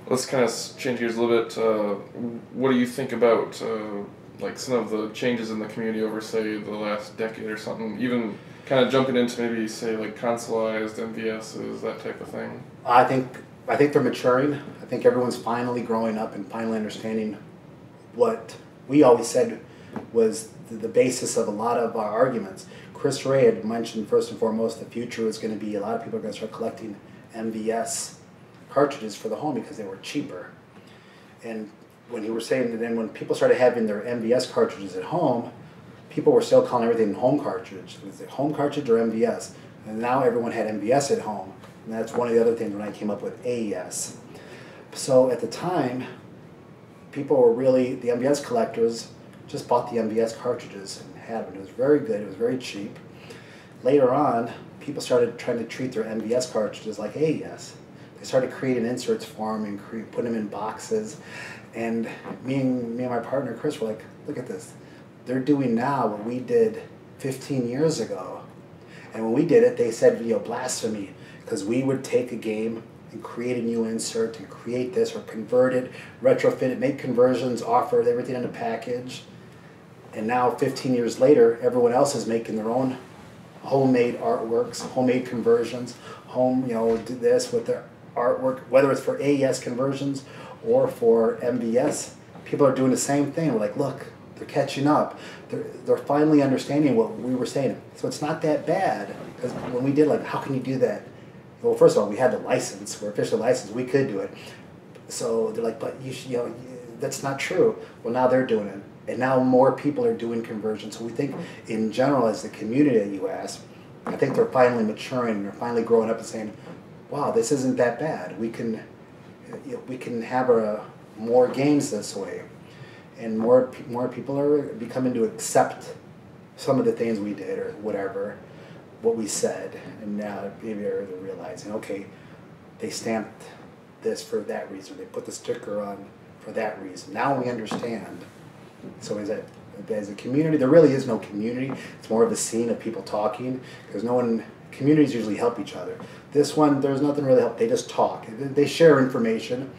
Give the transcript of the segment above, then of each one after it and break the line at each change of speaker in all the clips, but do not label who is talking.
Let's kind of change gears a little bit. What do you think about like some of the changes in the community over, say, the last decade or something? Even kind of jumping into maybe, say, like consoleized MVSs, that type of thing.
I think they're maturing. I think everyone's finally growing up and finally understanding what we always said was the basis of a lot of our arguments. Chris Ray had mentioned first and foremost the future is going to be a lot of people are going to start collecting MVS cartridges for the home because they were cheaper. And when he was saying that, then when people started having their MVS cartridges at home, people were still calling everything home cartridge. Was it home cartridge or MVS? And now everyone had MVS at home. And that's one of the other things when I came up with AES. So at the time, people were really, the MVS collectors just bought the MVS cartridges and had them. It was very good, it was very cheap. Later on, people started trying to treat their MVS cartridges like AES. They started creating inserts for them and putting them in boxes. And me and my partner Chris were like, look at this. They're doing now what we did 15 years ago. And when we did it, they said, blasphemy. Because we would take a game and create a new insert and create this or convert it, retrofit it, make conversions, offer everything in a package. And now 15 years later, everyone else is making their own homemade artworks, homemade conversions, do this with their artwork, whether it's for AES conversions or for MVS. People are doing the same thing. We're like, look, they're catching up. They're finally understanding what we were saying. So it's not that bad. Because when we did, like, how can you do that? Well, first of all, we had the license. We're officially licensed. We could do it. So they're like, but that's not true. Well, now they're doing it. And now more people are doing conversions. So we think, in general, as the community that you asked, I think they're finally maturing. They're finally growing up and saying, wow, this isn't that bad. We can have more games this way. And more people are becoming to accept some of the things we did or whatever, what we said. And now maybe they're realizing, okay, they stamped this for that reason. They put the sticker on for that reason. Now we understand. So as a community, there really is no community. It's more of a scene of people talking. Because communities usually help each other. This one, there's nothing really help. They just talk. They share information.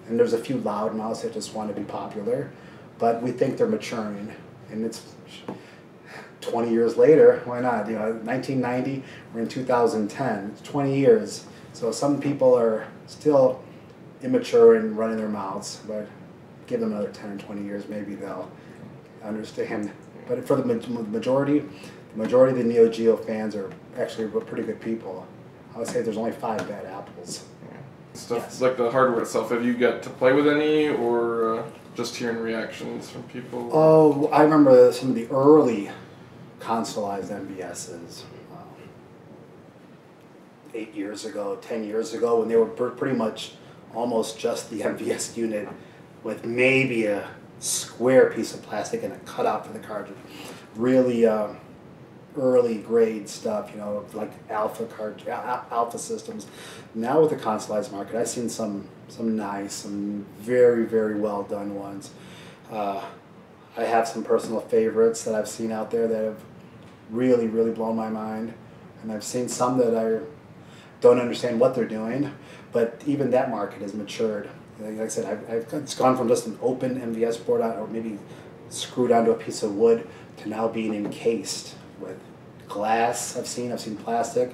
And there's a few loudmouths that just want to be popular. But we think they're maturing. And it's 20 years later, why not? 1990, we're in 2010. It's 20 years. So some people are still immature and running their mouths. But give them another 10 or 20 years, maybe they'll understand. But for the majority of the Neo Geo fans are actually pretty good people. I would say there's only 5 bad apples.
Stuff
yes.
Like the hardware itself, have you got to play with any, or just hearing reactions from people?
Oh, I remember some of the early consoleized MVSs. 8 years ago, 10 years ago, when they were pretty much almost just the MVS unit with maybe a square piece of plastic and a cutout for the cartridge. Really early grade stuff, like alpha systems. Now with the consoleized market, I've seen some nice, some very, very well done ones. I have some personal favorites that I've seen out there that have really, really blown my mind. And I've seen some that I don't understand what they're doing, but even that market has matured. Like I said, it's gone from just an open MVS board out, or maybe screwed onto a piece of wood, to now being encased with glass. I've seen plastic,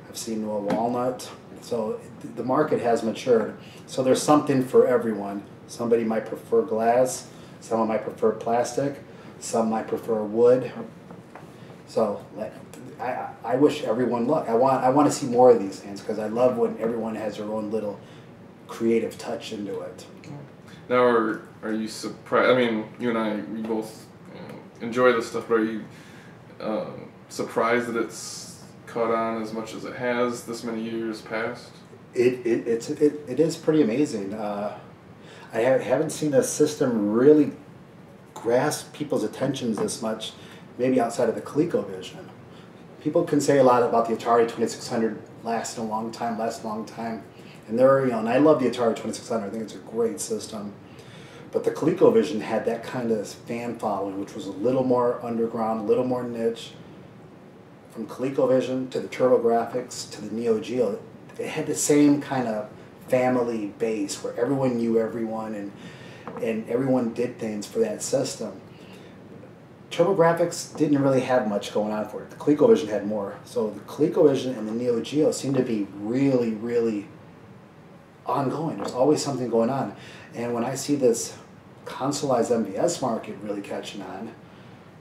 I've seen walnut. So the market has matured. So there's something for everyone. Somebody might prefer glass, someone might prefer plastic, some might prefer wood. So I wish everyone luck. I want to see more of these things, because I love when everyone has their own little creative touch into it.
Now, are you surprised? I mean, you and I, we both enjoy this stuff, but are you surprised that it's caught on as much as it has this many years past?
It is pretty amazing. I haven't seen a system really grasp people's attentions this much, maybe outside of the ColecoVision. People can say a lot about the Atari 2600 lasting a long time, and and I love the Atari 2600. I think it's a great system. But the ColecoVision had that kind of fan following, which was a little more underground, a little more niche. From ColecoVision to the TurboGrafx to the Neo Geo, it had the same kind of family base where everyone knew everyone and everyone did things for that system. TurboGrafx didn't really have much going on for it. The ColecoVision had more. So the ColecoVision and the Neo Geo seemed to be really, really ongoing. There's always something going on. And when I see this consoleized MVS market really catching on,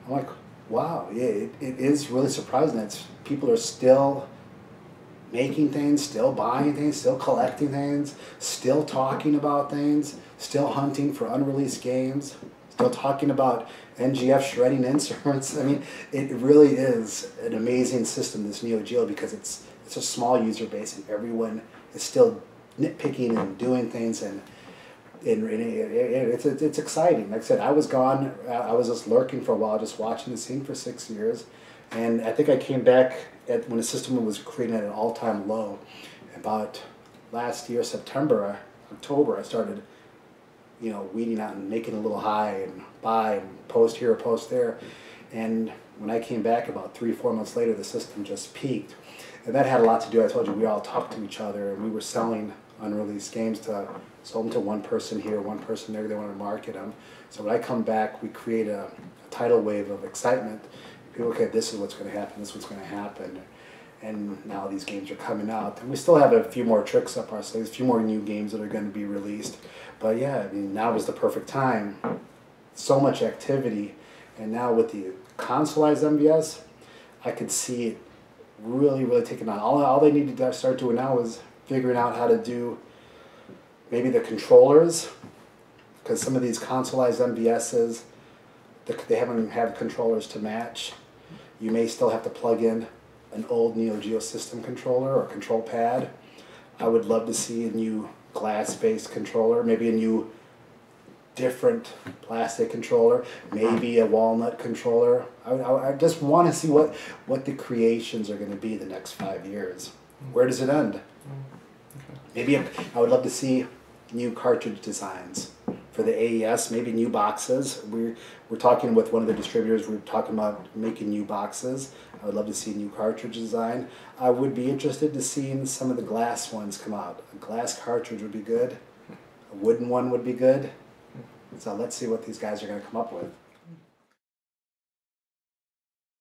I'm like, wow, yeah, it is really surprising that people are still making things, still buying things, still collecting things, still talking about things, still hunting for unreleased games, still talking about NGF shredding instruments. I mean, it really is an amazing system, this Neo Geo, because it's a small user base and everyone is still nitpicking and doing things, and it's exciting. Like I said, I was gone. I was just lurking for a while, just watching the scene for 6 years, and I think I came back when the system was created at an all-time low. About last year, September, October, I started, weeding out and making a little high and buy and post here, post there, and when I came back about 3-4 months later, the system just peaked, and that had a lot to do. I told you we all talked to each other, and we were selling unreleased games sold them to one person here, one person there. They wanted to market them. So when I come back, we create a tidal wave of excitement. People, okay, this is what's going to happen. This is what's going to happen. And now these games are coming out, and we still have a few more tricks up our sleeves, a few more new games that are going to be released. But yeah, I mean, now is the perfect time. So much activity, and now with the consoleized MVS, I could see it really, really taking on. All they need to start doing now is figuring out how to do maybe the controllers, because some of these consoleized MVSs, they haven't had controllers to match. You may still have to plug in an old Neo Geo system controller or control pad. I would love to see a new glass-based controller, maybe a new different plastic controller, maybe a walnut controller. I just want to see what the creations are going to be the next 5 years. Where does it end? Maybe I would love to see new cartridge designs for the AES, maybe new boxes. We're talking with one of the distributors, we're talking about making new boxes. I would love to see new cartridge design. I would be interested to see some of the glass ones come out. A glass cartridge would be good. A wooden one would be good. So let's see what these guys are going to come up with.